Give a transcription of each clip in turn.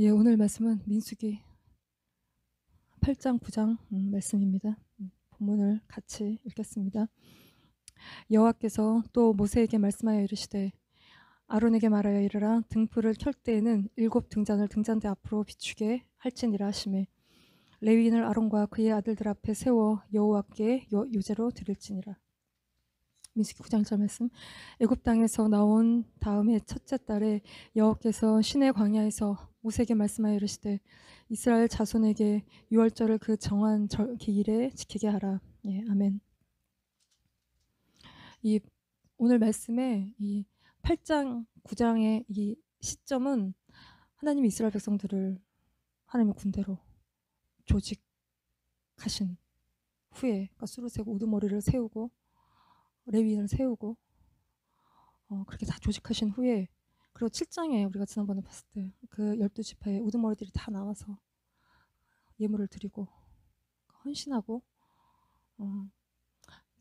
예, 오늘 말씀은 민수기 8장, 9장 말씀입니다. 본문을 같이 읽겠습니다. 여호와께서 또 모세에게 말씀하여 이르시되 아론에게 말하여 이르라. 등불을 켤 때에는 7 등잔을 등잔대 앞으로 비추게 할지니라 하시매 레위인을 아론과 그의 아들들 앞에 세워 여호와께 요제로 드릴지니라. 민수기 9장 1절 말씀. 애굽 땅에서 나온 다음에 첫째 달에 여호와께서 시내 광야에서 모세에게 말씀하여 이르시되 이스라엘 자손에게 유월절을 그 정한 기일에 지키게 하라. 예, 아멘. 이 오늘 말씀의 이 8장 9장의 이 시점은 하나님이 이스라엘 백성들을 하나님의 군대로 조직하신 후에, 그러니까 수를 세고 우두머리를 세우고 레위인을 세우고 그렇게 다 조직하신 후에, 그리고 7장에 우리가 지난번에 봤을 때 그 12지파의 우두머리들이 다 나와서 예물을 드리고 헌신하고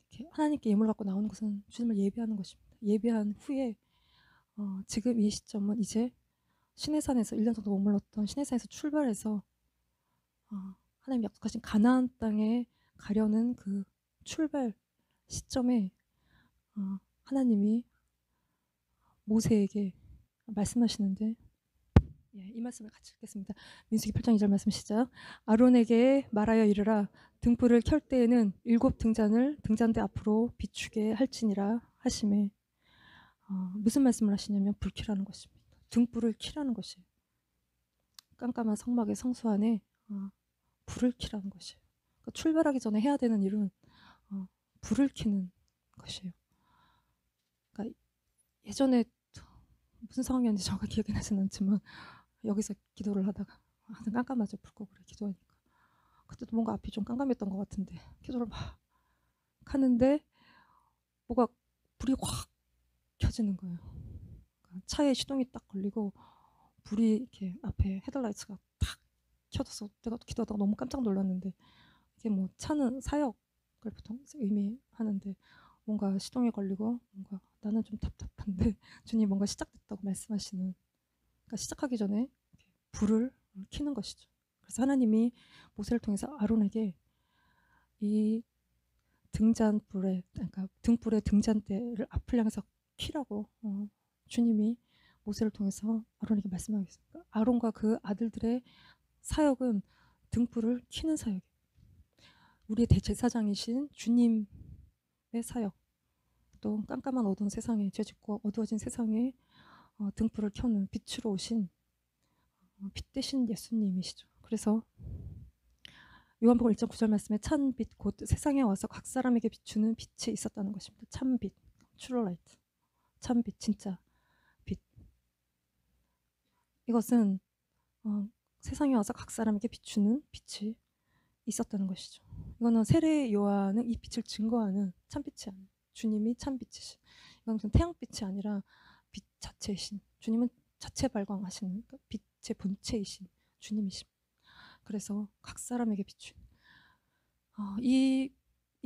이렇게 하나님께 예물 갖고 나오는 것은 주님을 예배하는 것입니다. 예배한 후에 지금 이 시점은 이제 시내산에서 1년 정도 머물렀던 시내산에서 출발해서 하나님 약속하신 가나안 땅에 가려는 그 출발 시점에 하나님이 모세에게 말씀하시는데, 예, 이 말씀을 같이 읽겠습니다. 민수기 8장 2절 말씀 시작. 아론에게 말하여 이르라. 등불을 켤 때에는 7 등잔을 등잔대 앞으로 비추게 할지니라 하시매 무슨 말씀을 하시냐면 불 켜라는 것입니다. 등불을 켜라는 것이에요. 깜깜한 성막의 성수 안에 불을 켜라는 것이에요. 그러니까 출발하기 전에 해야 되는 일은 불을 켜는 것이에요. 그러니까 예전에 무슨 상황이었는지 정확히 기억이 나진 않지만 여기서 기도를 하다가 항상 깜깜하죠. 불 끄고 그래 기도하니까. 그때도 뭔가 앞이 좀 깜깜했던 것 같은데 기도를 막 하는데 뭐가 불이 확 켜지는 거예요. 그러니까 차에 시동이 딱 걸리고 불이 이렇게 앞에 헤드라이트가 탁 켜져서 내가 기도하다가 너무 깜짝 놀랐는데, 이게 뭐 차는 사역을 보통 의미하는데 뭔가 시동이 걸리고 뭔가 나는 좀 답답한데 주님 뭔가 시작됐다고 말씀하시는, 그러니까 시작하기 전에 불을 켜는 것이죠. 그래서 하나님이 모세를 통해서 아론에게 이 등잔불에, 그러니까 등불의 등잔대를 앞을 향해서 켜라고 주님이 모세를 통해서 아론에게 말씀하고 있습니다. 아론과 그 아들들의 사역은 등불을 켜는 사역이에요. 우리의 대제사장이신 주님의 사역, 또 깜깜한 어두운 세상에, 죄짓고 어두워진 세상에 등불을 켜는 빛으로 오신 빛 대신 예수님이시죠. 그래서 요한복음 1장 9절 말씀에 찬빛 곧 세상에 와서 각 사람에게 비추는 빛이 있었다는 것입니다. 참빛, true light, 참빛, 진짜 빛. 이것은 세상에 와서 각 사람에게 비추는 빛이 있었다는 것이죠. 이거는 세례 요한은 이 빛을 증거하는 참빛이 아니에요. 주님이 참빛이신, 이건 태양빛이 아니라 빛 자체이신, 주님은 자체 발광하시는 빛의 본체이신 주님이십니다. 그래서 각 사람에게 비추는 이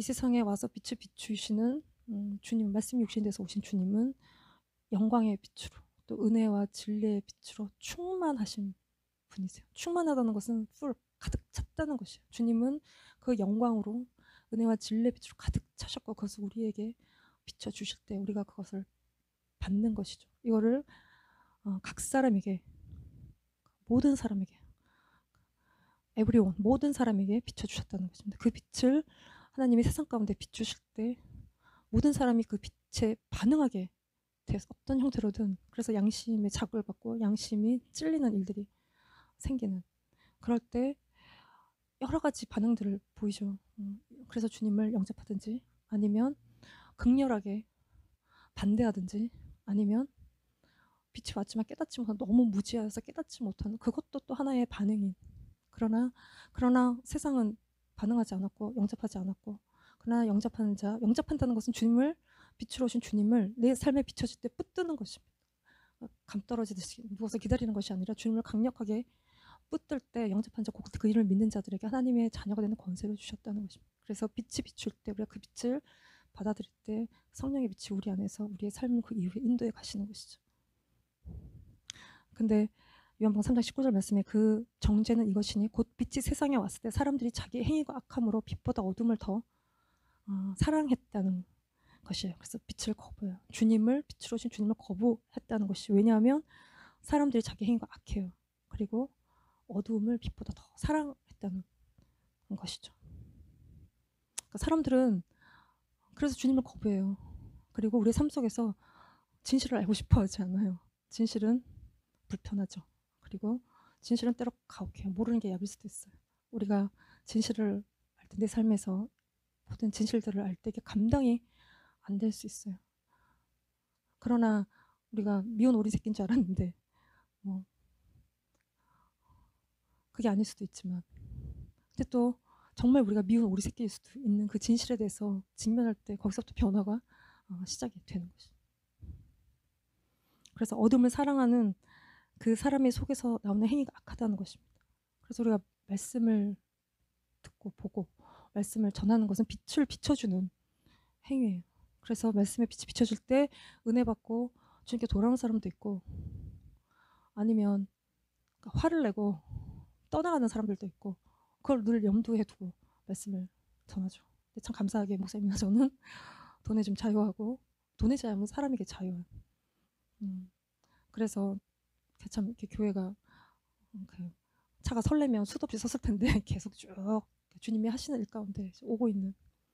세상에 와서 빛을 비추시는 주님, 말씀이 육신돼서 오신 주님은 영광의 빛으로 또 은혜와 진리의 빛으로 충만하신 분이세요. 충만하다는 것은 full, 가득 찼다는 것이에요. 주님은 그 영광으로 은혜와 진리의 빛으로 가득 차셨고 그것을 우리에게 비춰주실 때 우리가 그것을 받는 것이죠. 이거를 각 사람에게, 모든 사람에게, everyone, 모든 사람에게 비춰주셨다는 것입니다. 그 빛을 하나님이 세상 가운데 비추실 때 모든 사람이 그 빛에 반응하게 돼서 어떤 형태로든, 그래서 양심의 자극을 받고 양심이 찔리는 일들이 생기는, 그럴 때 여러 가지 반응들을 보이죠. 그래서 주님을 영접하든지 아니면 극렬하게 반대하든지 아니면 빛이 왔지만 깨닫지 못한, 너무 무지해서 깨닫지 못하는, 그것도 또 하나의 반응인, 그러나 세상은 반응하지 않았고 영접하지 않았고, 그러나 영접하는 자, 영접한다는 것은 주님을, 빛으로 오신 주님을 내 삶에 비춰질 때 붙드는 것입니다. 감 떨어지듯이 누워서 기다리는 것이 아니라 주님을 강력하게 붙들 때 영접한 자, 그 이름을 믿는 자들에게 하나님의 자녀가 되는 권세를 주셨다는 것입니다. 그래서 빛이 비출 때 우리가 그 빛을 받아들일 때 성령의 빛이 우리 안에서 우리의 삶을 그 이후에 인도해 가시는 것이죠. 근데 요한복음 3장 19절 말씀에 그 정죄는 이것이니 곧 빛이 세상에 왔을 때 사람들이 자기 행위가 악함으로 빛보다 어둠을 더 사랑했다는 것이에요. 그래서 빛을 거부해요. 주님을 빛으로 오신 주님을 거부했다는 것이 왜냐하면 사람들이 자기 행위가 악해요. 그리고 어두움을 빛보다 더 사랑했다는 것이죠. 그러니까 사람들은 그래서 주님을 거부해요. 그리고 우리 삶 속에서 진실을 알고 싶어 하지 않아요. 진실은 불편하죠. 그리고 진실은 때로 가혹해요. 모르는 게 약일 수도 있어요. 우리가 진실을 알 때 내 삶에서 모든 진실들을 알 때 이게 감당이 안 될 수 있어요. 그러나 우리가 미운 오리 새끼인 줄 알았는데 뭐 그게 아닐 수도 있지만 근데 또 정말 우리가 미운 오리 새끼일 수도 있는 그 진실에 대해서 직면할 때 거기서부터 변화가 시작이 되는 것이죠. 그래서 어둠을 사랑하는 그 사람의 속에서 나오는 행위가 악하다는 것입니다. 그래서 우리가 말씀을 듣고 보고 말씀을 전하는 것은 빛을 비춰주는 행위예요. 그래서 말씀의 빛이 비춰질 때 은혜 받고 주님께 돌아오는 사람도 있고 아니면 화를 내고 떠나가는 사람들도 있고 그걸 늘 염두에 두고 말씀을 전하죠. 근데 참 감사하게 목사님이나 저는 돈에 좀 자유하고 돈에 자유하면 사람에게 자유해요. 그래서 참 이렇게 교회가 그 차가 설레면 수도 없이 섰을 텐데 계속 쭉 주님이 하시는 일 가운데 오고 있는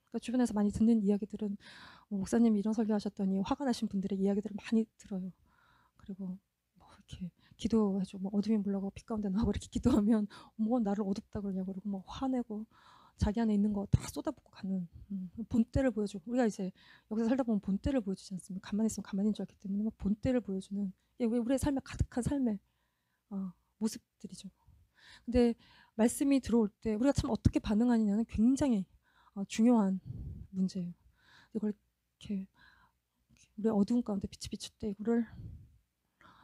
그러니까 주변에서 많이 듣는 이야기들은 목사님이 이런 설교하셨더니 화가 나신 분들의 이야기들을 많이 들어요. 그리고 뭐 이렇게 기도해줘 뭐 어둠이 물러가고 빛 가운데 나오고 이렇게 기도하면 뭐 나를 어둡다 그러냐고 그러고 뭐 화내고 자기 안에 있는 거 다 쏟아붓고 가는 본때를 보여주고 우리가 이제 여기서 살다 보면 본때를 보여주지 않습니까? 가만히 있으면 가만히인 줄 알기 때문에 본때를 보여주는 우리의 삶에 가득한 삶의 모습들이죠. 근데 말씀이 들어올 때 우리가 참 어떻게 반응하느냐는 굉장히 중요한 문제예요. 이걸 이렇게 우리 어두운 가운데 빛이 비칠 때 이거를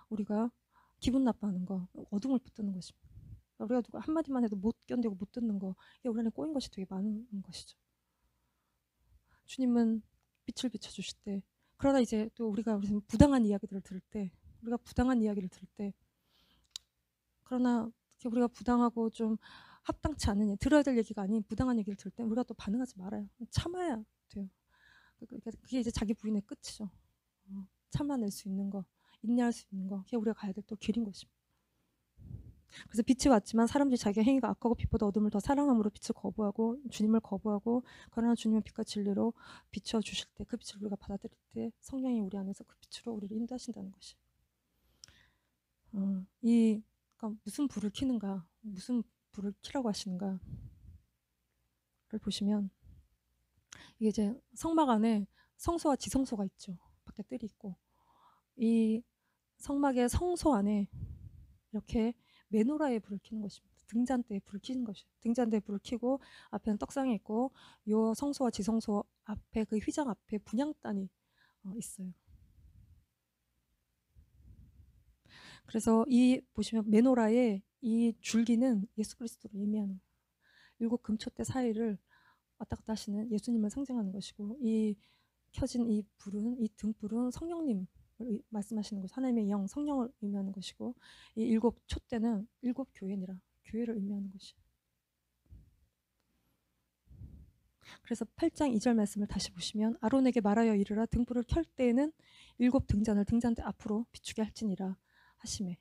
우리가 기분 나빠하는 거, 어둠을 붙드는 것입니다. 우리가 누가 한마디만 해도 못 견디고 못 듣는 거, 이게 우리 안에 꼬인 것이 되게 많은 것이죠. 주님은 빛을 비춰주실 때, 그러나 이제 또 우리가 무슨 부당한 이야기들을 들을 때, 우리가 부당한 이야기를 들을 때, 그러나 우리가 부당하고 좀 합당치 않은 들어야 될 얘기가 아닌 부당한 얘기를 들을 때 우리가 또 반응하지 말아요. 참아야 돼요. 그게 이제 자기 부인의 끝이죠. 참아낼 수 있는 거, 인내할 수 있는 거, 그게 우리가 가야 될 또 길인 것입니다. 그래서 빛이 왔지만 사람들이 자기 행위가 악하고 빛보다 어둠을 더 사랑함으로 빛을 거부하고 주님을 거부하고 그러나 주님은 빛과 진리로 비춰주실 때 그 빛을 우리가 받아들일 때 성령이 우리 안에서 그 빛으로 우리를 인도하신다는 것이 그러니까 무슨 불을 켜는가 무슨 불을 켜라고 하시는가를 보시면 이게 이제 성막 안에 성소와 지성소가 있죠. 밖에 뜰이 있고 이 성막의 성소 안에 이렇게 메노라의 불을 켜는 것입니다. 등잔대에 불을 켜는 것이에요. 등잔대에 불을 켜고 앞에는 떡상이 있고 요 성소와 지성소 앞에 그 휘장 앞에 분향단이 있어요. 그래서 이 보시면 메노라의 이 줄기는 예수 그리스도를 의미하는 7 금초대 사이를 왔다 갔다 하시는 예수님을 상징하는 것이고 이 켜진 이 불은 이 등불은 성령님을 말씀하시는 것이 하나님의 영 성령을 의미하는 것이고 이 7 촛대는 7 교회니라 교회를 의미하는 것이. 그래서 8장 2절 말씀을 다시 보시면 아론에게 말하여 이르라 등불을 켤 때에는 7 등잔을 등잔대 앞으로 비추게 할지니라 하시매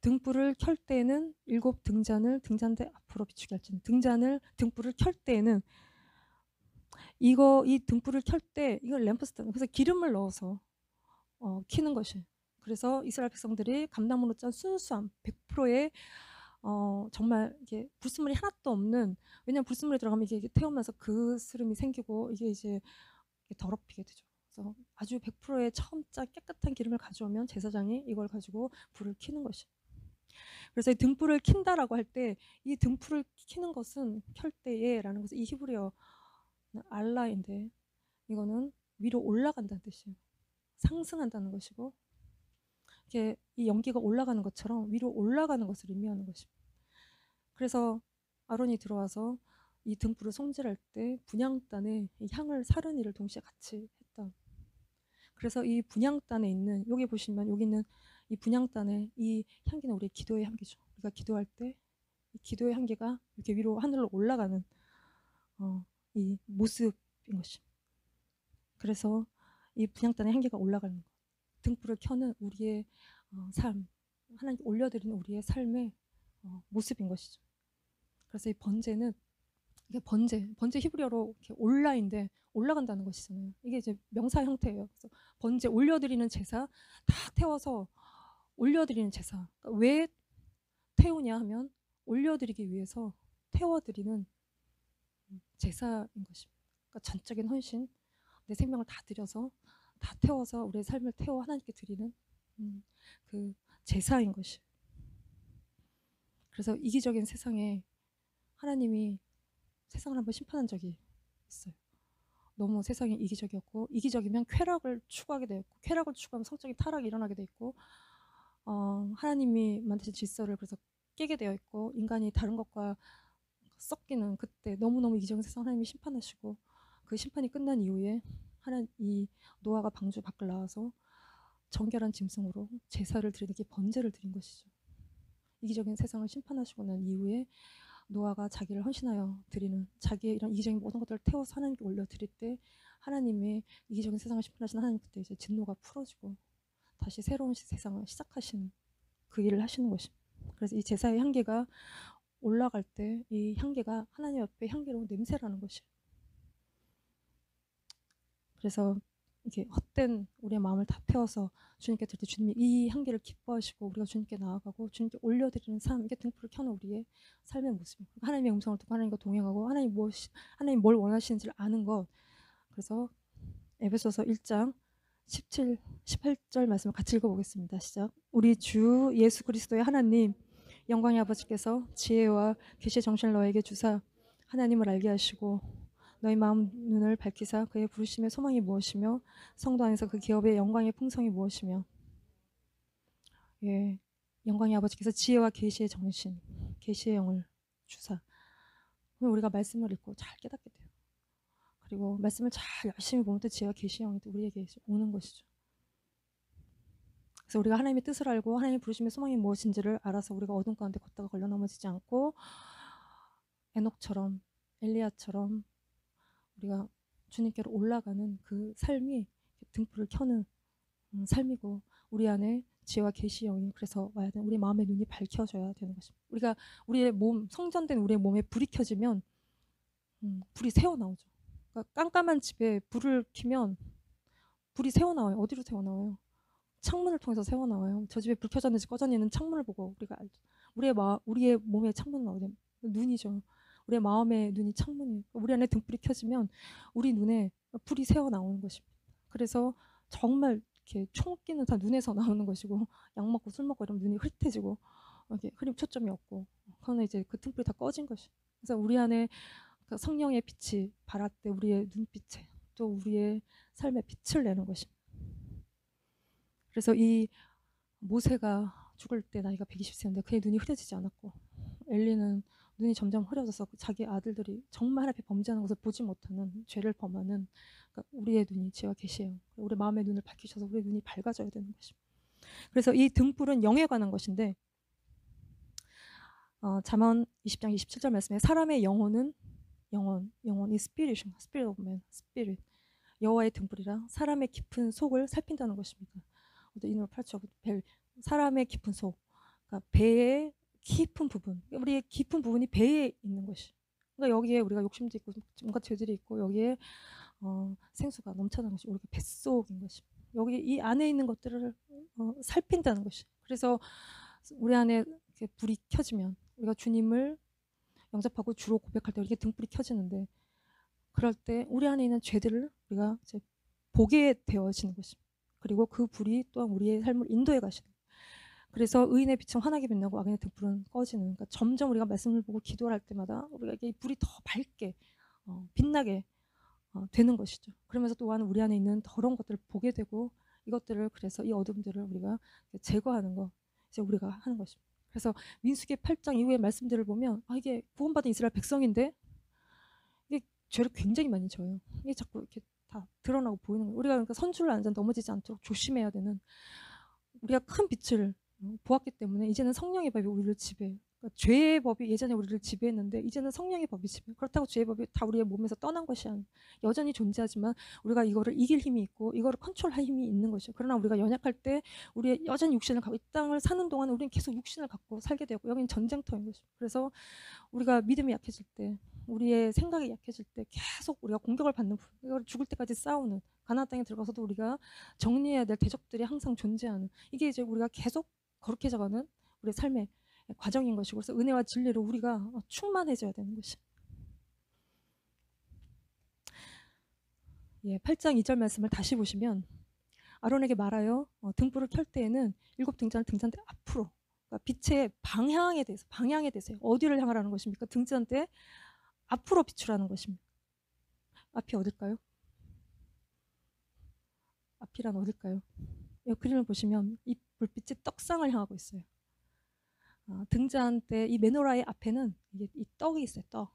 등불을 켤 때에는 7 등잔을 등잔대 앞으로 비추게 할지니 등불을 켤 때에는 이 등불을 켤 때 이걸 램프스탄 그래서 기름을 넣어서 켜는 것이. 그래서 이스라엘 백성들이 감나무로 짠 순수함 100%의 정말 이게 불순물이 하나도 없는 왜냐하면 불순물이 들어가면 이게 태우면서 그 스름이 생기고 이게 이제 더럽히게 되죠. 그래서 아주 100%의 처음 짠 깨끗한 기름을 가져오면 제사장이 이걸 가지고 불을 켜는 것이. 그래서 이 등불을 킨다라고 할 때 이 등불을 켜는 것은 켤 때에라는 것은 이 히브리어 알라인데 이거는 위로 올라간다는 뜻이에요. 상승한다는 것이고 이게 이 연기가 올라가는 것처럼 위로 올라가는 것을 의미하는 것입니다. 그래서 아론이 들어와서 이 등불을 손질할 때 분향단에 이 향을 사르는 일을 동시에 같이 했다. 그래서 이 분향단에 있는 여기 보시면 여기는 이 분향단의 이 향기는 우리의 기도의 향기죠. 우리가 기도할 때 이 기도의 향기가 이렇게 위로 하늘로 올라가는 이 모습인 것이. 그래서 이 분향단의 향기가 올라가는 것, 등불을 켜는 우리의 삶, 하나님께 올려드리는 우리의 삶의 모습인 것이죠. 그래서 이 번제는 이게 번제 히브리어로 이렇게 올라인데 올라간다는 것이잖아요. 이게 이제 명사 형태예요. 그래서 번제 올려드리는 제사, 다 태워서 올려드리는 제사. 그러니까 왜 태우냐 하면 올려드리기 위해서 태워드리는 제사인 것입니다. 그러니까 전적인 헌신, 내 생명을 다 드려서 다 태워서 우리의 삶을 태워 하나님께 드리는 그 제사인 것이. 그래서 이기적인 세상에 하나님이 세상을 한번 심판한 적이 있어요. 너무 세상이 이기적이었고, 이기적이면 쾌락을 추구하게 되었고, 쾌락을 추구하면 성적인 타락이 일어나게 돼 있고, 하나님이 만드신 질서를 그래서 깨게 되어 있고, 인간이 다른 것과 섞이는 그때 너무너무 이기적인 세상 하나님이 심판하시고, 그 심판이 끝난 이후에 이 노아가 방주 밖을 나와서 정결한 짐승으로 제사를 드리는 게 번제를 드린 것이죠. 이기적인 세상을 심판하시고 난 이후에 노아가 자기를 헌신하여 드리는, 자기의 이런 이기적인 모든 것들을 태워서 하나님께 올려드릴 때 하나님의 이기적인 세상을 심판하신 하나님, 그때 이제 진노가 풀어지고 다시 새로운 세상을 시작하시는 그 일을 하시는 것입니다. 그래서 이 제사의 향기가 올라갈 때 이 향기가 하나님 앞에 향기로운 냄새라는 것이에요. 그래서 이렇게 헛된 우리의 마음을 다 태워서 주님께 드릴 때 주님이 이 향기를 기뻐하시고 우리가 주님께 나아가고 주님께 올려드리는 삶, 이게 등불을 켜는 우리의 삶의 모습입니다. 하나님의 음성을 듣고 하나님과 동행하고 하나님 뭘 원하시는지를 아는 것. 그래서 에베소서 1장 17, 18절 말씀을 같이 읽어보겠습니다. 시작. 우리 주 예수 그리스도의 하나님, 영광의 아버지께서 지혜와 계시의 정신을 너에게 주사 하나님을 알게 하시고 너희 마음 눈을 밝히사 그의 부르심의 소망이 무엇이며 성도 안에서 그 기업의 영광의 풍성이 무엇이며. 예, 영광의 아버지께서 지혜와 계시의 정신, 계시의 영을 주사. 그럼 우리가 말씀을 읽고 잘 깨닫게 돼요. 그리고 말씀을 잘 열심히 보면 또 지혜와 계시의 영이 또 우리에게 오는 것이죠. 그래서 우리가 하나님의 뜻을 알고 하나님의 부르심의 소망이 무엇인지를 알아서 우리가 어둠 가운데 걷다가 걸려 넘어지지 않고 에녹처럼, 엘리야처럼 우리가 주님께로 올라가는 그 삶이 등불을 켜는 삶이고, 우리 안에 지혜와 계시의 영이 그래서 와야 되는, 우리 마음의 눈이 밝혀져야 되는 것입니다. 우리가 우리의 몸, 성전된 우리의 몸에 불이 켜지면 불이 새어나오죠. 그러니까 깜깜한 집에 불을 켜면 불이 새어나와요. 어디로 새어나와요? 창문을 통해서 새어나와요. 저 집에 불 켜졌는지 꺼졌는지 창문을 보고 우리가 알죠. 우리의 몸의 창문은 어디냐? 눈이죠. 우리의 마음의 눈이 창문이에요. 우리 안에 등불이 켜지면 우리 눈에 불이 새어 나오는 것입니다. 그래서 정말 이렇게 총기는 다 눈에서 나오는 것이고, 약 먹고 술 먹고 이러면 눈이 흐릿해지고 이렇게 흐림 초점이 없고, 그러면 이제 그 등불이 다 꺼진 것이. 그래서 우리 안에 그 성령의 빛이 발할 때 우리의 눈빛에 또 우리의 삶에 빛을 내는 것입니다. 그래서 이 모세가 죽을 때 나이가 120세인데 그의 눈이 흐려지지 않았고, 엘리는 눈이 점점 흐려져서 자기 아들들이 정말 앞에 범죄하는 것을 보지 못하는, 죄를 범하는, 그러니까 우리의 눈이 지혜와 계시예요. 우리 마음의 눈을 밝히셔서 우리의 눈이 밝아져야 되는 것입니다. 그래서 이 등불은 영에 관한 것인데, 잠언 20장 27절 말씀에 사람의 영혼은 영혼이 spirit of man, spirit, 여호와의 등불이라 사람의 깊은 속을 살핀다는 것입니다. 인으로 8절 벨, 사람의 깊은 속, 그러니까 배의 깊은 부분, 우리의 깊은 부분이 배에 있는 것이. 그러니까 여기에 우리가 욕심도 있고 온갖 죄들이 있고 여기에 생수가 넘쳐나는 것이 우리가 뱃속인 것이. 여기 이 안에 있는 것들을 살핀다는 것이. 그래서 우리 안에 이렇게 불이 켜지면 우리가 주님을 영접하고 주로 고백할 때 이렇게 등불이 켜지는데, 그럴 때 우리 안에 있는 죄들을 우리가 이제 보게 되어지는 것입니다. 그리고 그 불이 또한 우리의 삶을 인도해 가시는. 그래서 의인의 빛은 환하게 빛나고 악인의 등불은 꺼지는. 그러니까 점점 우리가 말씀을 보고 기도를 할 때마다 우리가 이 불이 더 밝게 빛나게 되는 것이죠. 그러면서 또한 우리 안에 있는 더러운 것들을 보게 되고, 이것들을, 그래서 이 어둠들을 우리가 제거하는 거 이제 우리가 하는 것입니다. 그래서 민수기 8장 이후의 말씀들을 보면 이게 구원받은 이스라엘 백성인데 이게 죄를 굉장히 많이 져요. 이게 자꾸 이렇게 다 드러나고 보이는 거예요. 우리가 그러니까 선줄을 앉아 넘어지지 않도록 조심해야 되는, 우리가 큰 빛을 보았기 때문에 이제는 성령의 법이 우리를 지배해요. 그러니까 죄의 법이 예전에 우리를 지배했는데 이제는 성령의 법이 지배해요. 그렇다고 죄의 법이 다 우리의 몸에서 떠난 것이 아니에요. 여전히 존재하지만 우리가 이거를 이길 힘이 있고 이거를 컨트롤할 힘이 있는 것이죠. 그러나 우리가 연약할 때 우리의 여전히 육신을 갖고 이 땅을 사는 동안 우리는 계속 육신을 갖고 살게 되고 여기는 전쟁터인 것이죠. 그래서 우리가 믿음이 약해질 때 우리의 생각이 약해질 때 계속 우리가 공격을 받는 이걸 죽을 때까지 싸우는 가나안 땅에 들어가서도 우리가 정리해야 될 대적들이 항상 존재하는 이게 이제 우리가 계속 거룩해져가는 우리의 삶의 과정인 것이고 그래서 은혜와 진리로 우리가 충만해져야 되는 것이. 예, 8장 2절 말씀을 다시 보시면 아론에게 말하여 등불을 켤 때에는 7 등잔대 앞으로 그러니까 빛의 방향에 대해서 어디를 향하라는 것입니까? 등잔대 앞으로 비추라는 것입니다. 앞이 어딜까요? 앞이란 어딜까요? 이 그림을 보시면 이 불빛이 떡상을 향하고 있어요. 등잔대 이 메노라의 앞에는 이게 이 떡이 있어요. 떡.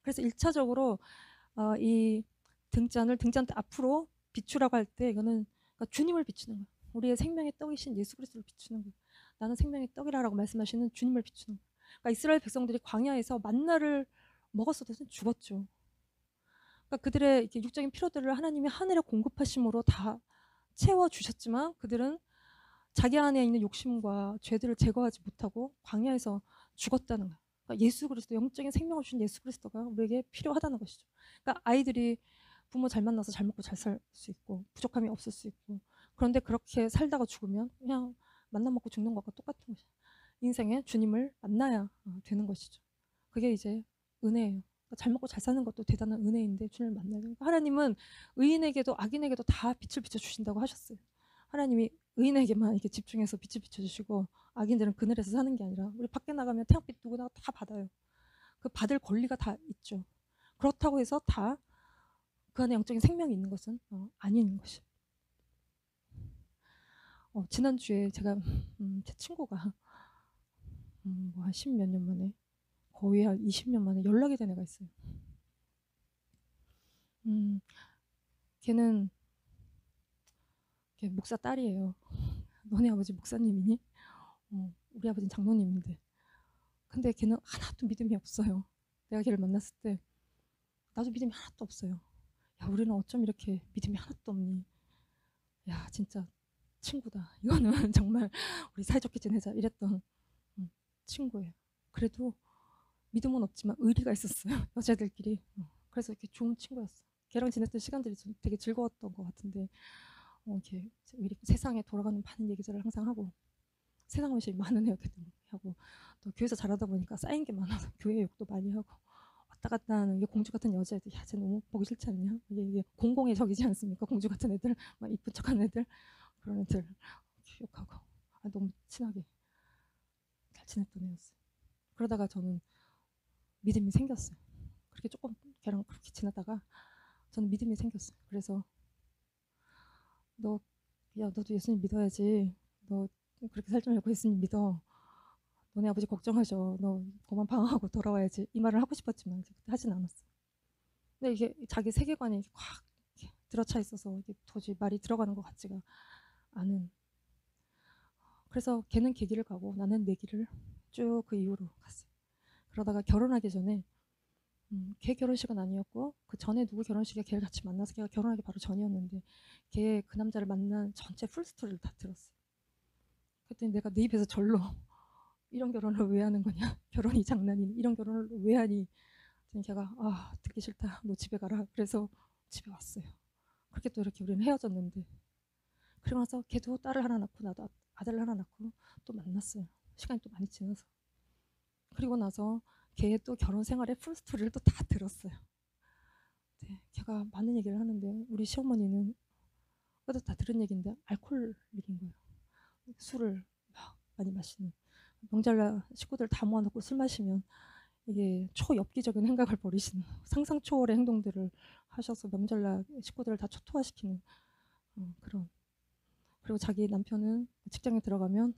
그래서 1차적으로 이 등잔대 앞으로 비추라고 할 때 이거는 그러니까 주님을 비추는 거예요. 우리의 생명의 떡이신 예수 그리스도를 비추는 거예요. 나는 생명의 떡이라고 말씀하시는 주님을 비추는 거예요. 그러니까 이스라엘 백성들이 광야에서 만나를 먹었어도 죽었죠. 그러니까 그들의 이렇게 육적인 필요들을 하나님이 하늘에 공급하심으로 다 채워주셨지만 그들은 자기 안에 있는 욕심과 죄들을 제거하지 못하고 광야에서 죽었다는 거예요. 그러니까 예수 그리스도 영적인 생명을 주신 예수 그리스도가 우리에게 필요하다는 것이죠. 그러니까 아이들이 부모 잘 만나서 잘 먹고 잘 살 수 있고 부족함이 없을 수 있고 그런데 그렇게 살다가 죽으면 그냥 만나 먹고 죽는 것과 똑같은 것이죠. 인생에 주님을 만나야 되는 것이죠. 그게 이제 은혜예요. 그러니까 잘 먹고 잘 사는 것도 대단한 은혜인데 주님을 만나야 돼요. 하나님은 의인에게도 악인에게도 다 빛을 비춰주신다고 하셨어요. 하나님이 의인에게만 이렇게 집중해서 빛을 비춰주시고 악인들은 그늘에서 사는 게 아니라 우리 밖에 나가면 태양빛 누구나 다 받아요. 그 받을 권리가 다 있죠. 그렇다고 해서 다 그 안에 영적인 생명이 있는 것은 아닌 것이. 지난주에 제가 제 친구가 뭐 한 10몇 년 만에 거의 한 20년 만에 연락이 된 애가 있어요. 걔는 걔 목사 딸이에요. 너네 아버지 목사님이니? 우리 아버지는 장로님인데. 근데 걔는 하나도 믿음이 없어요. 내가 걔를 만났을 때 나도 믿음이 하나도 없어요. 야, 우리는 어쩜 이렇게 믿음이 하나도 없니? 야, 진짜 친구다. 이거는 정말 우리 사이좋게 지내자 이랬던 친구예요. 그래도 믿음은 없지만 의리가 있었어요. 여자들끼리. 그래서 이렇게 좋은 친구였어. 걔랑 지냈던 시간들이 되게 즐거웠던 것 같은데 이렇게 세상에 돌아가는 많은 얘기들을 항상 하고 세상 음식 많은 애였기 때문에 하고 또 교회에서 자라다 보니까 쌓인 게 많아서 교회 욕도 많이 하고 왔다 갔다 하는 게 공주 같은 여자애들 야, 쟤 너무 보기 싫지 않냐? 이게 공공의 적이지 않습니까? 공주 같은 애들, 막 이쁜 척하는 애들 그런 애들 욕하고 너무 친하게 잘 지냈던 애였어요. 그러다가 저는 믿음이 생겼어요. 그렇게 조금 걔랑 그렇게 지내다가 저는 믿음이 생겼어요. 그래서 너도 예수님 믿어야지. 너 그렇게 살지 말고 예수님 믿어. 너네 아버지 걱정하셔. 너 그만 방황하고 돌아와야지. 이 말을 하고 싶었지만 그때 하진 않았어. 근데 이게 자기 세계관이 확 들어차 있어서 이게 도저히 말이 들어가는 것 같지가 않은. 그래서 걔는 걔 길을 가고 나는 내 길을 쭉 그 이후로 갔어요. 그러다가 결혼하기 전에 걔 결혼식은 아니었고 그 전에 누구 결혼식에 걔를 같이 만나서 걔가 결혼하기 바로 전이었는데 걔 그 남자를 만난 전체 풀스토리를 다 들었어요. 그랬더니 내가 내 입에서 절로 이런 결혼을 왜 하는 거냐? 결혼이 장난이니? 이런 결혼을 왜 하니? 걔가 듣기 싫다. 너 집에 가라. 그래서 집에 왔어요. 그렇게 또 이렇게 우리는 헤어졌는데 그러고 나서 걔도 딸을 하나 낳고 나도 아들을 하나 낳고 또 만났어요. 시간이 또 많이 지나서 그리고 나서 걔 또 결혼 생활의 풀스토리를 또 다 들었어요. 네, 걔가 많은 얘기를 하는데 우리 시어머니는 그래도 다 들은 얘기인데 알코올릭인 거예요. 술을 막 많이 마시는 명절날 식구들 다 모아놓고 술 마시면 이게 초엽기적인 행각을 벌이시는 상상 초월의 행동들을 하셔서 명절날 식구들을 다 초토화시키는 그런. 그리고 자기 남편은 직장에 들어가면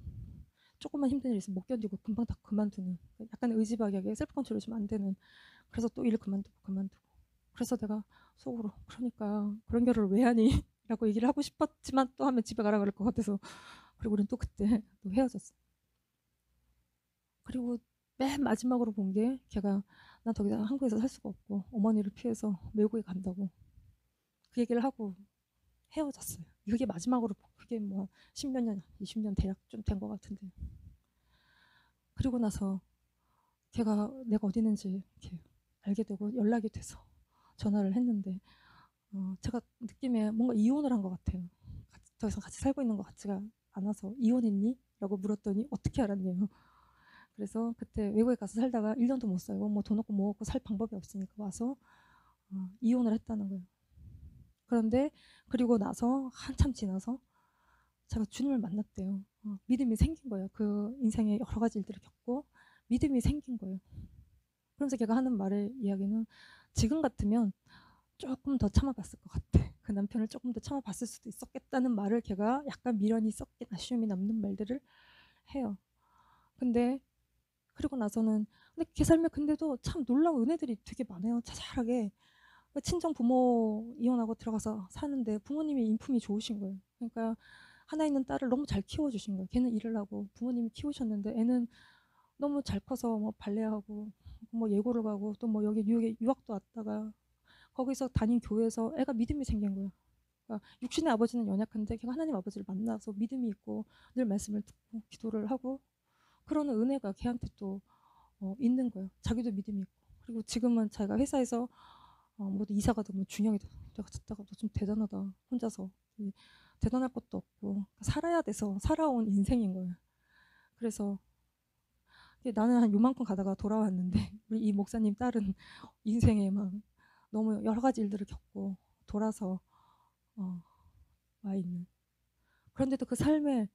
조금만 힘든 일 있으면 못 견디고 금방 다 그만두는 약간 의지박약에 셀프 컨트롤이 좀 안 되는. 그래서 또 일 그만두고 그래서 내가 속으로 그러니까 그런 결혼을 왜 하니? 라고 얘기를 하고 싶었지만 또 하면 집에 가라 그럴 것 같아서 그리고 우리는 또 그때 또 헤어졌어. 그리고 맨 마지막으로 본 게 걔가 난 더 이상 한국에서 살 수가 없고 어머니를 피해서 외국에 간다고 그 얘기를 하고 헤어졌어요. 그게 마지막으로 그게 뭐 10몇 년, 20년 대략 좀 된 것 같은데. 그리고 나서 걔가 내가 어디 있는지 이렇게 알게 되고 연락이 돼서 전화를 했는데 제가 느낌에 뭔가 이혼을 한 것 같아요. 더 이상 같이 살고 있는 것 같지가 않아서 이혼했니? 라고 물었더니 어떻게 알았냐요. 그래서 그때 외국에 가서 살다가 1년도 못 살고 뭐 돈 없고 뭐 없고 살 방법이 없으니까 와서 이혼을 했다는 거예요. 그런데 그리고 나서 한참 지나서 제가 주님을 만났대요. 믿음이 생긴 거예요. 그 인생에 여러 가지 일들을 겪고 믿음이 생긴 거예요. 그러면서 걔가 하는 말의 이야기는 지금 같으면 조금 더 참아봤을 것 같아. 그 남편을 조금 더 참아봤을 수도 있었겠다는 말을 걔가 약간 미련이 섞인 아쉬움이 남는 말들을 해요. 근데 그리고 나서는 근데 걔 삶에 근데도 참 놀라운 은혜들이 되게 많아요. 자잘하게 친정 부모 이혼하고 들어가서 사는데 부모님이 인품이 좋으신 거예요. 그러니까 하나 있는 딸을 너무 잘 키워주신 거예요. 걔는 일을 하고 부모님이 키우셨는데 애는 너무 잘 커서 뭐 발레하고 뭐 예고를 가고 또 뭐 여기 뉴욕에 유학도 왔다가 거기서 다닌 교회에서 애가 믿음이 생긴 거예요. 그러니까 육신의 아버지는 연약한데 걔가 하나님 아버지를 만나서 믿음이 있고 늘 말씀을 듣고 기도를 하고 그러는 은혜가 걔한테 또 있는 거예요. 자기도 믿음이 있고 그리고 지금은 자기가 회사에서 모두 이사가 되면 중형이 돼. 내가 듣다가 너 좀 대단하다. 혼자서 대단할 것도 없고 살아야 돼서 살아온 인생인 거예요. 그래서 나는 한 요만큼 가다가 돌아왔는데 우리 이 목사님 딸은 인생에 막 너무 여러 가지 일들을 겪고 돌아서 와 있는. 그런데도 그 삶에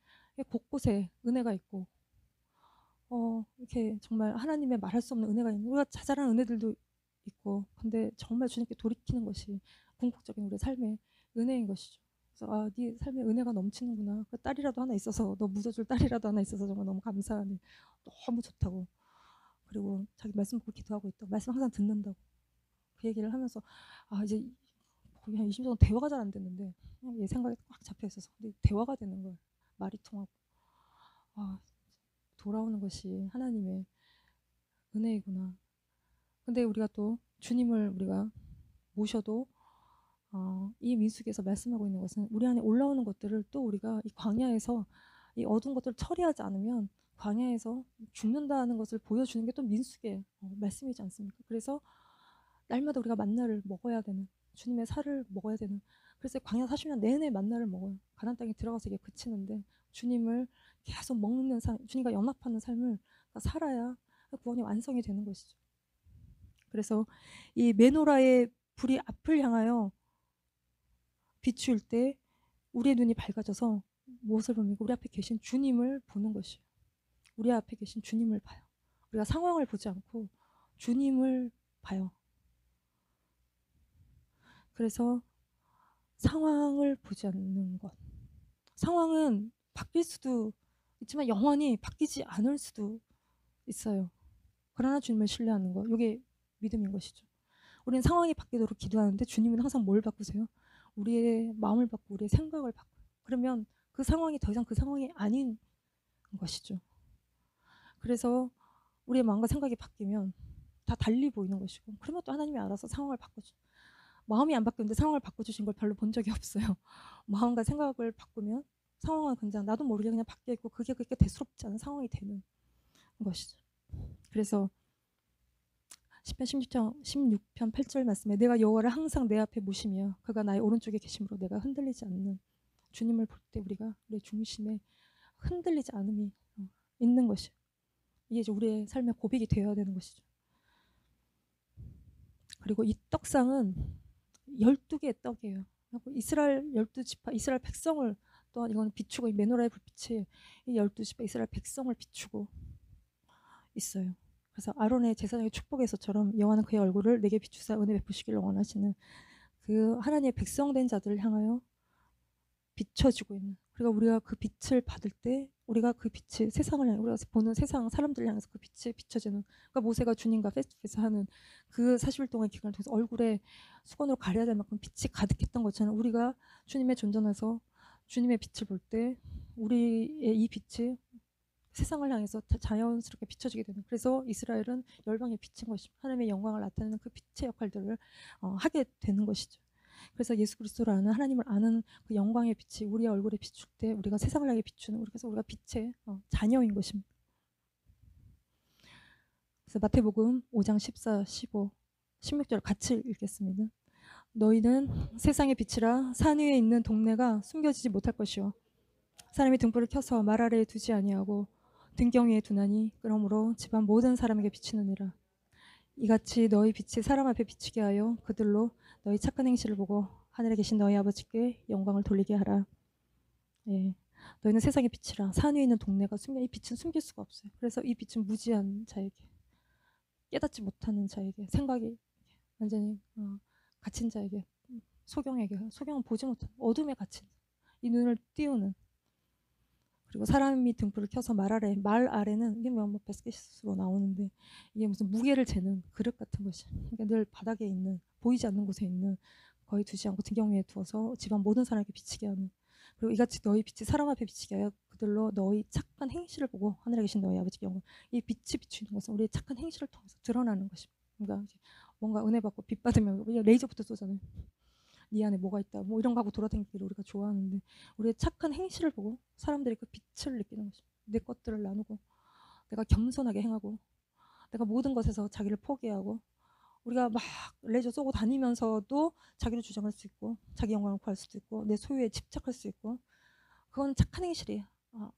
곳곳에 은혜가 있고 이렇게 정말 하나님의 말할 수 없는 은혜가 있는 우리가 자잘한 은혜들도 있고 근데 정말 주님께 돌이키는 것이 궁극적인 우리의 삶의 은혜인 것이죠. 그래서 네 삶에 은혜가 넘치는구나. 그 딸이라도 하나 있어서 너 묻어줄 딸이라도 하나 있어서 정말 너무 감사하네. 너무 좋다고. 그리고 자기 말씀 보고 기도하고 있다고. 말씀 항상 듣는다고. 그 얘기를 하면서 이제 거의 한 20년 동안 대화가 잘 안 됐는데 그냥 얘 생각에 꽉 잡혀 있어서 근데 대화가 되는 거예요. 말이 통하고 돌아오는 것이 하나님의 은혜이구나. 근데 우리가 또 주님을 우리가 모셔도 이 민수기에서 말씀하고 있는 것은 우리 안에 올라오는 것들을 또 우리가 이 광야에서 이 어두운 것들을 처리하지 않으면 광야에서 죽는다는 것을 보여주는 게 또 민수기의 말씀이지 않습니까? 그래서 날마다 우리가 만나를 먹어야 되는 주님의 살을 먹어야 되는 그래서 광야 40년 내내 만나를 먹어요. 가나안 땅에 들어가서 이게 그치는데 주님을 계속 먹는 삶, 주님과 연합하는 삶을 살아야 구원이 완성이 되는 것이죠. 그래서 이 메노라의 불이 앞을 향하여 비추일 때 우리의 눈이 밝아져서 무엇을 봅니까? 우리 앞에 계신 주님을 보는 것이에요. 우리 앞에 계신 주님을 봐요. 우리가 상황을 보지 않고 주님을 봐요. 그래서 상황을 보지 않는 것. 상황은 바뀔 수도 있지만 영원히 바뀌지 않을 수도 있어요. 그러나 주님을 신뢰하는 것. 이게 믿음인 것이죠. 우리는 상황이 바뀌도록 기도하는데 주님은 항상 뭘 바꾸세요? 우리의 마음을 바꾸고 우리의 생각을 바꿔요. 그러면 그 상황이 더 이상 그 상황이 아닌 것이죠. 그래서 우리의 마음과 생각이 바뀌면 다 달리 보이는 것이고 그러면 또 하나님이 알아서 상황을 바꿔줘. 마음이 안 바뀌는데 상황을 바꿔주신 걸 별로 본 적이 없어요. 마음과 생각을 바꾸면 상황은 그냥 나도 모르게 그냥 바뀌어 있고 그게 그렇게 대수롭지 않은 상황이 되는 것이죠. 그래서 시편 16편 8절 말씀에 내가 여호와를 항상 내 앞에 모시며 그가 나의 오른쪽에 계심으로 내가 흔들리지 않는 주님을 볼 때 우리가 우리의 중심에 흔들리지 않음이 있는 것이 이게 이제 우리의 삶의 고백이 되어야 되는 것이죠. 그리고 이 떡상은 12개의 떡이에요. 이스라엘 12지파 이스라엘 백성을 또한 이건 비추고 이 메노라의 불빛이 이 12지파 이스라엘 백성을 비추고 있어요. 그래서 아론의 제사장의 축복에서처럼 여호와는 그의 얼굴을 내게 비추사 은혜 베푸시기를 원하시는 그 하나님의 백성된 자들을 향하여 비춰지고 있는 그러니까 우리가 그 빛을 받을 때 우리가 그 빛이 세상을 향해 우리가 보는 세상 사람들을 향해서 그 빛이 비춰지는 그러니까 모세가 주님과 페이스투페이스 하는 그 40일 동안의 기간을 통해서 얼굴에 수건으로 가려야 될 만큼 빛이 가득했던 것처럼 우리가 주님의 존전에서 주님의 빛을 볼 때 우리의 이 빛이 세상을 향해서 자연스럽게 비춰지게 되는, 그래서 이스라엘은 열방의 빛인 것이죠. 하나님의 영광을 나타내는 그 빛의 역할들을 하게 되는 것이죠. 그래서 예수 그리스도를 아는, 하나님을 아는 그 영광의 빛이 우리의 얼굴에 비출 때 우리가 세상을 향해 비추는, 그래서 우리가 빛의 자녀인 것입니다. 그래서 마태복음 5장 14, 15, 16절 같이 읽겠습니다. 너희는 세상의 빛이라 산 위에 있는 동네가 숨겨지지 못할 것이요 사람이 등불을 켜서 말 아래에 두지 아니하고 등경 위에 두나니 그러므로 집안 모든 사람에게 비치느니라. 이같이 너희 빛이 사람 앞에 비치게 하여 그들로 너희 착한 행실을 보고 하늘에 계신 너희 아버지께 영광을 돌리게 하라. 예. 너희는 세상의 빛이라 산 위에 있는 동네가 이 빛은 숨길 수가 없어요. 그래서 이 빛은 무지한 자에게, 깨닫지 못하는 자에게, 생각이 완전히 갇힌 자에게, 소경은 보지 못하는 어둠에 갇힌 이 눈을 띄우는. 그리고 사람이 등불을 켜서 말 아래는 이게 뭐 베스켓으로 나오는데 이게 무슨 무게를 재는 그릇 같은 것이, 그러니까 늘 바닥에 있는, 보이지 않는 곳에 있는, 거의 두지 않고 등경 위에 두어서 집안 모든 사람에게 비치게 하는. 그리고 이같이 너희 빛이 사람 앞에 비치게 하여 그들로 너희 착한 행실을 보고 하늘에 계신 너희 아버지께 영광. 이 빛이 비추는 것은 우리의 착한 행실을 통해서 드러나는 것입니다. 그러니까 뭔가 은혜 받고 빛 받으면 레이저부터 쏘잖아요. 네 안에 뭐가 있다, 뭐 이런 거 하고 돌아다니기를 우리가 좋아하는데, 우리의 착한 행실을 보고 사람들이 그 빛을 느끼는 것입니다. 내 것들을 나누고, 내가 겸손하게 행하고, 내가 모든 것에서 자기를 포기하고, 우리가 막 레저 쏘고 다니면서도 자기를 주장할 수 있고, 자기 영광을 구할 수도 있고, 내 소유에 집착할 수 있고, 그건 착한 행실이에요.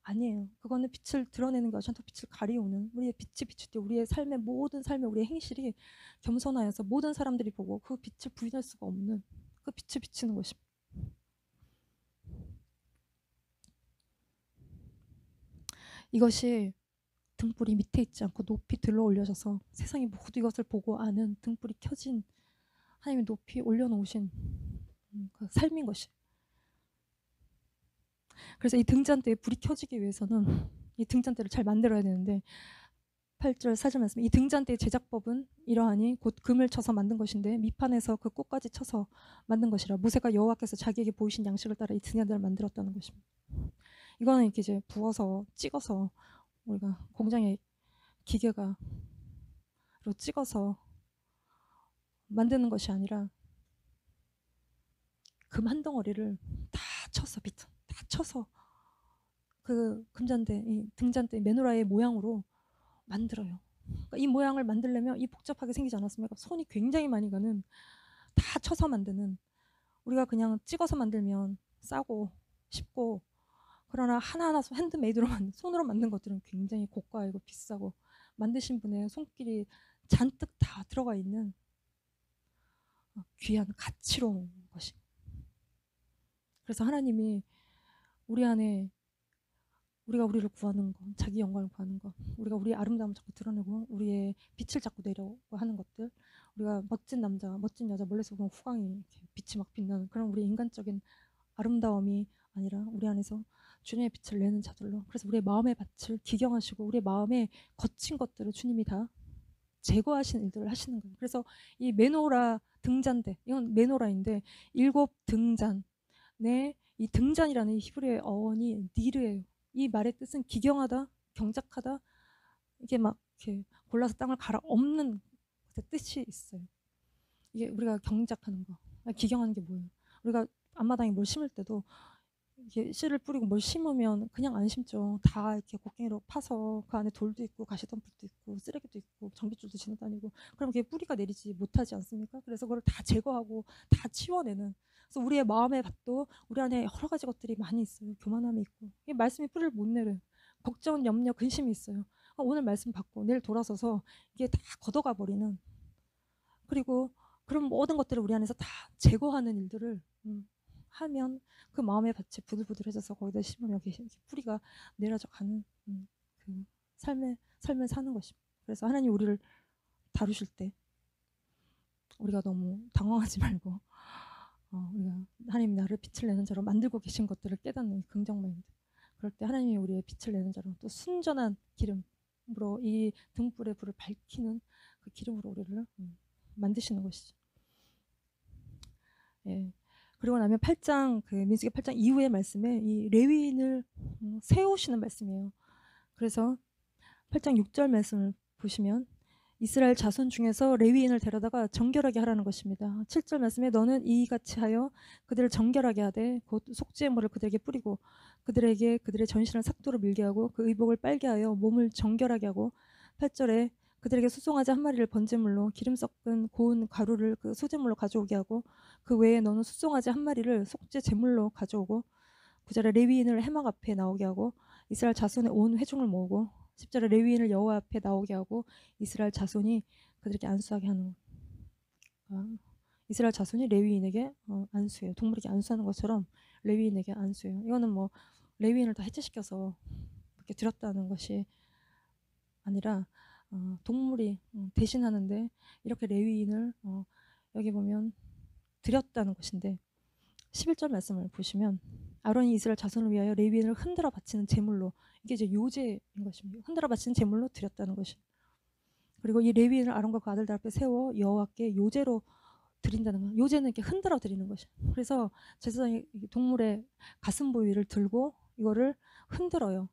아니에요. 그거는 빛을 드러내는 것이 아니라 빛을 가리우는, 우리의 빛이 비출 때 우리의 삶의 모든 삶의 우리의 행실이 겸손하여서 모든 사람들이 보고 그 빛을 부인할 수가 없는 그 빛을 비치는 것입니다. 이것이 등불이 밑에 있지 않고 높이 들러 올려져서 세상이 모두 이것을 보고 아는 등불이 켜진, 하나님이 높이 올려놓으신 그 삶인 것이. 그래서 이 등잔대에 불이 켜지기 위해서는 이 등잔대를 잘 만들어야 되는데, 8절 4절 말씀, 이 등잔대의 제작법은 이러하니 곧 금을 쳐서 만든 것인데 밑판에서 그 꽃까지 쳐서 만든 것이라. 모세가 여호와께서 자기에게 보이신 양식을 따라 이 등잔대를 만들었다는 것입니다. 이거는 이렇게 이제 부어서 찍어서 우리가 공장에 기계가로 찍어서 만드는 것이 아니라 금 한 덩어리를 다 쳐서, 밑에 다 쳐서 그 금잔대, 이 등잔대 메노라의 모양으로 만들어요. 그러니까 이 모양을 만들려면 이 복잡하게 생기지 않았습니까? 손이 굉장히 많이 가는, 다 쳐서 만드는. 우리가 그냥 찍어서 만들면 싸고 쉽고, 그러나 하나하나 핸드메이드로 손으로 만든 것들은 굉장히 고가이고 비싸고 만드신 분의 손길이 잔뜩 다 들어가 있는 귀한 가치로운 것이. 그래서 하나님이 우리 안에, 우리가 우리를 구하는 것, 자기 영광을 구하는 것, 우리가 우리의 아름다움을 자꾸 드러내고 우리의 빛을 자꾸 내려고 하는 것들, 우리가 멋진 남자, 멋진 여자 멀리서 보면 후광이 이렇게 빛이 막 빛나는 그런 우리 인간적인 아름다움이 아니라 우리 안에서 주님의 빛을 내는 자들로, 그래서 우리의 마음의 밭을 기경하시고 우리의 마음에 거친 것들을 주님이 다 제거하시는 일들을 하시는 거예요. 그래서 이 메노라 등잔대, 이건 메노라인데 7 등잔, 이 등잔이라는 히브리어의 어원이 니르예요. 이 말의 뜻은 기경하다, 경작하다, 이게 막 이렇게 골라서 땅을 갈아 엎는 뜻이 있어요. 이게 우리가 경작하는 거, 기경하는 게 뭐예요? 우리가 앞마당에 뭘 심을 때도 이게 씨를 뿌리고 뭘 심으면 그냥 안 심죠. 다 이렇게 곡괭이로 파서 그 안에 돌도 있고 가시덤불도 있고 쓰레기도 있고 전기줄도 지나다니고, 그럼 그게 뿌리가 내리지 못하지 않습니까? 그래서 그걸 다 제거하고 다 치워내는. 그래서 우리의 마음의 밭도 우리 안에 여러 가지 것들이 많이 있어요. 교만함이 있고, 이 말씀이 뿌리를 못 내려요. 걱정, 염려, 근심이 있어요. 오늘 말씀 받고 내일 돌아서서 이게 다 걷어가 버리는, 그리고 그런 모든 것들을 우리 안에서 다 제거하는 일들을 하면 그 마음의 밭이 부들부들해져서 거기다 심으면 뿌리가 내려져 가는 그 삶을 사는 것입니다. 그래서 하나님 우리를 다루실 때 우리가 너무 당황하지 말고, 우리가 하나님 나를 빛을 내는 자로 만들고 계신 것들을 깨닫는 긍정 마인드. 그럴 때 하나님이 우리의 빛을 내는 자로, 또 순전한 기름으로 이 등불의 불을 밝히는 그 기름으로 우리를 만드시는 것이죠. 예. 그리고 나면 8장 그 민수기 8장 이후의 말씀에 이 레위인을 세우시는 말씀이에요. 그래서 8장 6절 말씀을 보시면 이스라엘 자손 중에서 레위인을 데려다가 정결하게 하라는 것입니다. 7절 말씀에 너는 이같이 하여 그들을 정결하게 하되 곧 속죄의 물을 그들에게 뿌리고 그들에게 그들의 전신을 삭도로 밀게 하고 그 의복을 빨게 하여 몸을 정결하게 하고 8절에 그들에게 수송아지 한 마리를 번제물로 기름 섞은 고운 가루를 그 소제물로 가져오게 하고 그 외에 너는 수송아지 한 마리를 속죄 제물로 가져오고 9절에 레위인을 해막 앞에 나오게 하고 이스라엘 자손의 온 회중을 모으고 10절에 레위인을 여호와 앞에 나오게 하고 이스라엘 자손이 그들에게 안수하게 하는 이스라엘 자손이 레위인에게 안수해요. 동물에게 안수하는 것처럼 레위인에게 안수해요. 이거는 뭐 레위인을 다 해체시켜서 이렇게 드렸다는 것이 아니라 동물이 대신하는데 이렇게 레위인을 여기 보면 드렸다는 것인데 11절 말씀을 보시면 아론이 이스라엘 자손을 위하여 레위인을 흔들어 바치는 제물로 이게 이제 요제인 것입니다. 흔들어 바치는 제물로 드렸다는 것이. 그리고 이 레위인을 아론과 그 아들들 앞에 세워 여호와께 요제로 드린다는 거. 요제는 이렇게 흔들어 드리는 것이. 그래서 제사장이 동물의 가슴 부위를 들고 이거를 흔들어요.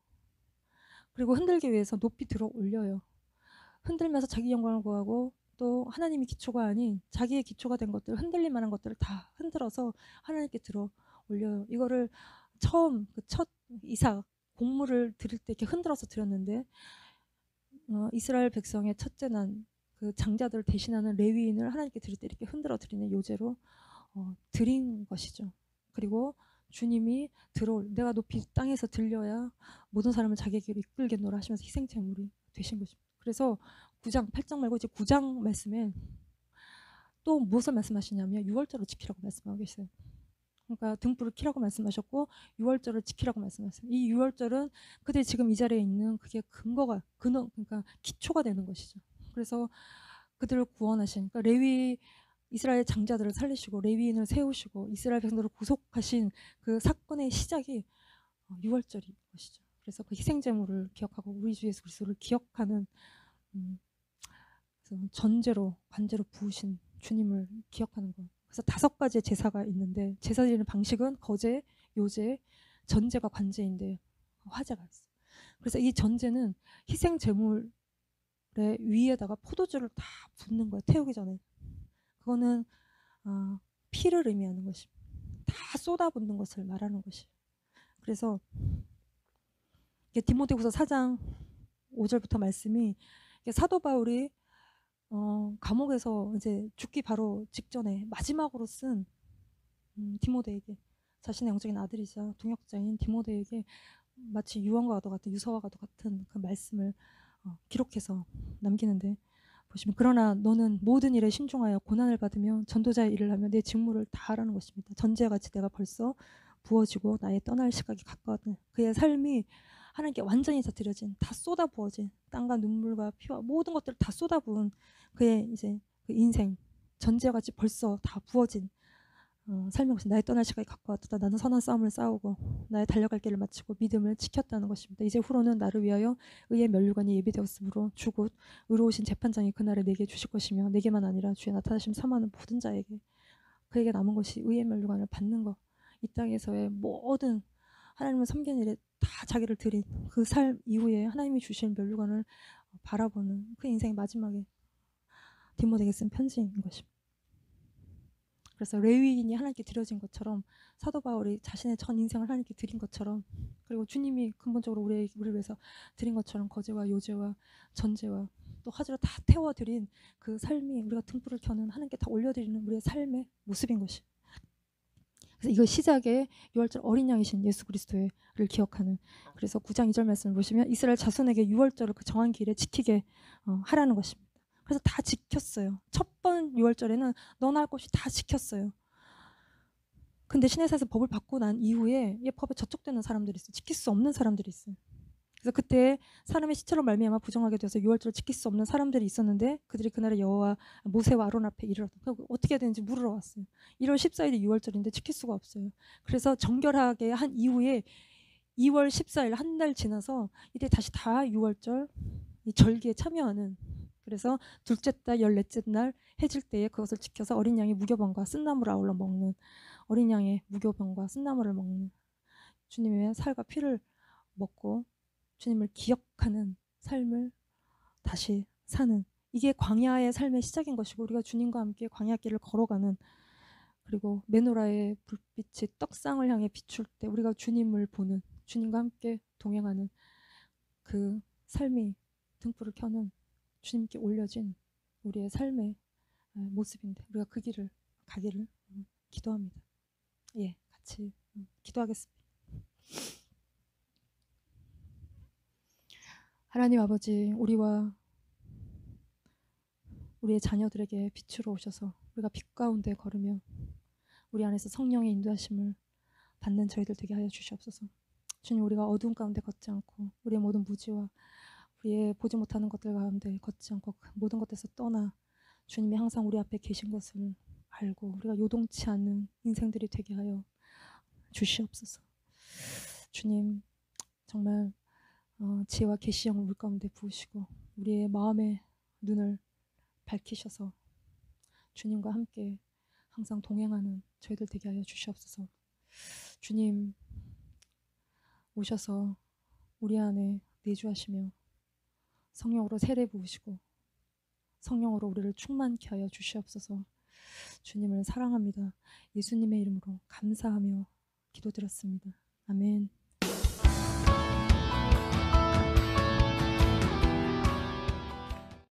그리고 흔들기 위해서 높이 들어 올려요. 흔들면서 자기 영광을 구하고 또 하나님이 기초가 아닌 자기의 기초가 된 것들, 흔들릴 만한 것들을 다 흔들어서 하나님께 들어 올려요. 이거를 처음 그 첫 이삭 곡물을 드릴 때 이렇게 흔들어서 드렸는데 이스라엘 백성의 첫째 난 그 장자들을 대신하는 레위인을 하나님께 드릴 때 이렇게 흔들어 드리는 요제로 드린 것이죠. 그리고 주님이 내가 높이 땅에서 들려야 모든 사람을 자기에게로 이끌겠노라 하시면서 희생제물이 되신 것입니다. 그래서 9장 8장 말고 이제 9장 말씀에 또 무엇을 말씀하시냐면 6월절을 지키라고 말씀하고 계세요. 그러니까 등불을 켜라고 말씀하셨고 6월절을 지키라고 말씀하셨어요. 이 6월절은 그들이 지금 이 자리에 있는 그게 그러니까 기초가 되는 것이죠. 그래서 그들을 구원하신 그러니까 이스라엘 장자들을 살리시고 레위인을 세우시고 이스라엘 백성들을 구속하신 그 사건의 시작이 6월절인 것이죠. 그래서 그 희생제물을 기억하고 우리 주 예수 그리스도를 기억하는 전제로 관제로 부으신 주님을 기억하는 것. 그래서 5가지의 제사가 있는데 제사 드리는 방식은 거제, 요제, 전제가 관제인데 화제가 있어요. 그래서 이 전제는 희생제물의 위에다가 포도주를 다 붓는 거예요. 태우기 전에. 그거는 피를 의미하는 것입니다. 다 쏟아붓는 것을 말하는 것이에요. 그래서 디모데후서 4장 5절부터 말씀이 사도 바울이 감옥에서 이제 죽기 바로 직전에 마지막으로 쓴 디모데에게 자신의 영적인 아들이자 동역자인 디모데에게 마치 유언과도 같은 유서와도 같은 그 말씀을 기록해서 남기는데 보시면 그러나 너는 모든 일에 신중하여 고난을 받으며 전도자의 일을 하며 내 직무를 다하라는 것입니다. 전제와 같이 내가 벌써 부어지고 나의 떠날 시각이 가까웠다. 그의 삶이 하나님께 완전히 다 드려진 다 쏟아 부어진 땀과 눈물과 피와 모든 것들을 다 쏟아 부은 그의 이제 그 인생 전제와 같이 벌써 다 부어진 삶인 것입니다. 나의 떠날 시각이 가까웠다. 나는 선한 싸움을 싸우고 나의 달려갈 길을 마치고 믿음을 지켰다는 것입니다. 이제 후로는 나를 위하여 의의 면류관이 예비되었으므로 주곧 의로우신 재판장이 그날에 내게 주실 것이며 내게만 아니라 주의 나타나심 삼하는 모든 자에게 그에게 남은 것이 의의 면류관을 받는 것. 이 땅에서의 모든 하나님을 섬기는 일에 다 자기를 드린 그 삶 이후에 하나님이 주신 면류관을 바라보는 그 인생의 마지막에 디모데에게 쓴 편지인 것입니다. 그래서 레위인이 하나님께 드려진 것처럼 사도 바울이 자신의 전 인생을 하나님께 드린 것처럼 그리고 주님이 근본적으로 우리를 위해서 드린 것처럼 거제와 요제와 전제와 또 화제로 다 태워드린 그 삶이 우리가 등불을 켜는 하나님께 다 올려드리는 우리의 삶의 모습인 것이. 그래서 이거 시작에 6월절 어린 양이신 예수 그리스도를 기억하는 그래서 9장 2절 말씀을 보시면 이스라엘 자손에게 6월절을 그 정한 길에 지키게 하라는 것입니다. 그래서 다 지켰어요. 첫 번 6월절에는 너나 할 것이 다 지켰어요. 근데 시내사에서 법을 받고 난 이후에 이 법에 저촉되는 사람들이 있어요. 지킬 수 없는 사람들이 있어요. 그래서 그때 사람의 시체로 말미암아 부정하게 되어서 6월절을 지킬 수 없는 사람들이 있었는데 그들이 그날에 여호와 모세와 아론 앞에 이르렀다. 어떻게 해야 되는지 물으러 왔어요. 1월 14일이 6월절인데 지킬 수가 없어요. 그래서 정결하게 한 이후에 2월 14일 한 달 지나서 이때 다시 다 6월절 이 절기에 참여하는 그래서 둘째 달 14째 날 해질 때에 그것을 지켜서 어린 양의 무교번과 쓴나무를 아울러 먹는 어린 양의 무교병과 쓴나물을 먹는 주님의 살과 피를 먹고 주님을 기억하는 삶을 다시 사는, 이게 광야의 삶의 시작인 것이고, 우리가 주님과 함께 광야길을 걸어가는, 그리고 메노라의 불빛이 떡상을 향해 비출 때 우리가 주님을 보는, 주님과 함께 동행하는 그 삶이 등불을 켜는 주님께 올려진 우리의 삶의 모습인데, 우리가 그 길을 가기를 기도합니다. 예, 같이 기도하겠습니다. 하나님 아버지, 우리와 우리의 자녀들에게 빛으로 오셔서 우리가 빛 가운데 걸으며 우리 안에서 성령의 인도하심을 받는 저희들 되게 하여 주시옵소서. 주님, 우리가 어두운 가운데 걷지 않고 우리의 모든 무지와 우리의 보지 못하는 것들 가운데 걷지 않고 그 모든 것에서 떠나 주님이 항상 우리 앞에 계신 것을 알고 우리가 요동치 않는 인생들이 되게 하여 주시옵소서. 주님, 정말 지혜와 계시형을 우리 가운데 부으시고 우리의 마음의 눈을 밝히셔서 주님과 함께 항상 동행하는 저희들 되게 하여 주시옵소서. 주님 오셔서 우리 안에 내주하시며 성령으로 세례 부으시고 성령으로 우리를 충만케 하여 주시옵소서. 주님을 사랑합니다. 예수님의 이름으로 감사하며 기도드렸습니다. 아멘.